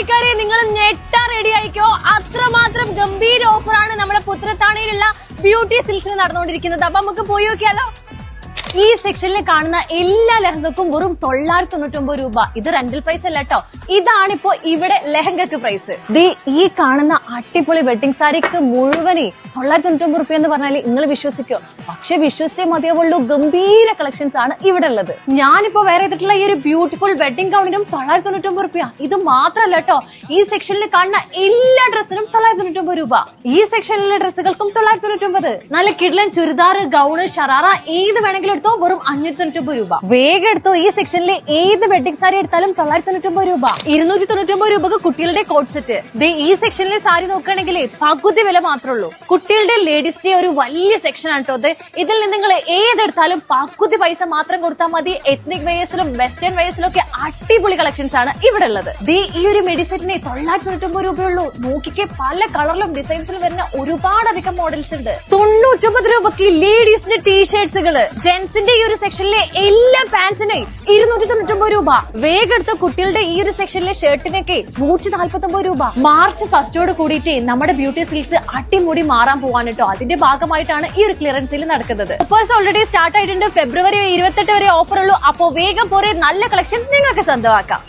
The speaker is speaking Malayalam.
പുത്രത്താണിക്കാരെ നിങ്ങൾ ഞെട്ടാൻ റെഡി ആയിക്കോ. അത്രമാത്രം ഗംഭീര ഓഫറാണ് നമ്മുടെ പുത്രത്താണിയിലുള്ള ബ്യൂട്ടി സിൽക്സിൽ നടന്നുകൊണ്ടിരിക്കുന്നത്. അപ്പൊ നമുക്ക് പോയി നോക്കിയാലോ. ഈ സെക്ഷനിൽ കാണുന്ന എല്ലാ ലെഹങ്കക്കും വെറും 999 രൂപ. ഇത് റെന്റൽ പ്രൈസ് അല്ല കേട്ടോ, ഇതാണിപ്പോ ഇവിടെ ലെഹങ്കക്ക് പ്രൈസ്. ഈ കാണുന്ന അടിപൊളി വെഡിങ് സാരിക്ക് മുഴുവനെ 999 രൂപ എന്ന് പറഞ്ഞാല് നിങ്ങൾ വിശ്വസിക്കോ? പക്ഷെ വിശ്വസിച്ചേ മതിയാവുള്ളൂ, ഗംഭീര കളക്ഷൻസ് ആണ് ഇവിടെ ഉള്ളത്. ഞാനിപ്പോ വേറെ ചെയ്തിട്ടുള്ള ഈ ഒരു ബ്യൂട്ടിഫുൾ വെഡിങ് ഗൗണിനും 999 രൂപ. ഇത് മാത്രല്ല കേട്ടോ, ഈ സെക്ഷനിൽ കാണുന്ന എല്ലാ ഡ്രസ്സിനും 999 രൂപ. ഈ സെക്ഷനിലെ ഡ്രസ്സുകൾക്കും 999. നല്ല കിഡ്ലൻ ചുരിദാർ, ഗൗണ്, ഷറാറ ഏത് വേണമെങ്കിലും വെറും 599 രൂപ. വേഗം എടുത്തോ, ഈ സെക്ഷനിലെ ഏത് വെഡിങ് സാരി എടുത്താലും 999 രൂപ. 299 രൂപക്ക് കുട്ടികളുടെ കോട്ട് സെറ്റ്. ഈ സെക്ഷനിലെ സാരി നോക്കുകയാണെങ്കിൽ പകുതി വില മാത്രമേ ഉള്ളൂ. കുട്ടികളുടെ ലേഡീസിന്റെ ഒരു വലിയ സെക്ഷൻ ആണ് കേട്ടോ. ഇതിൽ നിന്ന് നിങ്ങൾ ഏതെടുത്താലും പകുതി പൈസ മാത്രം കൊടുത്താൽ മതി. എത്നിക് വെയേഴ്സിലും വെസ്റ്റേൺ വെയേഴ്സിലും ഒക്കെ അടിപൊളി കളക്ഷൻസ് ആണ് ഇവിടെ ഉള്ളത്. ഈ ഒരു മെഡിസെറ്റിന് 999 രൂപയുള്ളൂ. നോക്കിക്കേ, പല കളറിലും ഡിസൈൻസിലും വരുന്ന ഒരുപാടധികം മോഡൽസ് ഉണ്ട്. 99 രൂപക്ക് ലേഡീസിന്റെ ടീഷർട്സുകള്, ജെന്റ്സിന്റെ ഈ ഒരു സെക്ഷനിലെ എല്ലാ പാന്റ്സിന് 299 രൂപ. വേഗം എടുത്ത കുട്ടികളുടെ ഈ ഒരു സെക്ഷനിലെ ഷർട്ടിനൊക്കെ 149 രൂപ. മാർച്ച് ഫസ്റ്റോട് കൂടിയിട്ട് നമ്മുടെ ബ്യൂട്ടി സിൽക്സ് അടിമുടി മാറാൻ പോവാണ് കേട്ടോ. അതിന്റെ ഭാഗമായിട്ടാണ് ഈ ഒരു ക്ലിയറൻസിൽ നടക്കുന്നത്. ഓഫേഴ്സ് ഓൾറെഡി സ്റ്റാർട്ട് ആയിട്ടുണ്ട്. ഫെബ്രുവരി 28 വരെ ഓഫർ ഉള്ളൂ. അപ്പോ വേഗം പോരെ, നല്ല കളക്ഷൻ നിങ്ങൾക്ക് സ്വന്തമാക്കാം.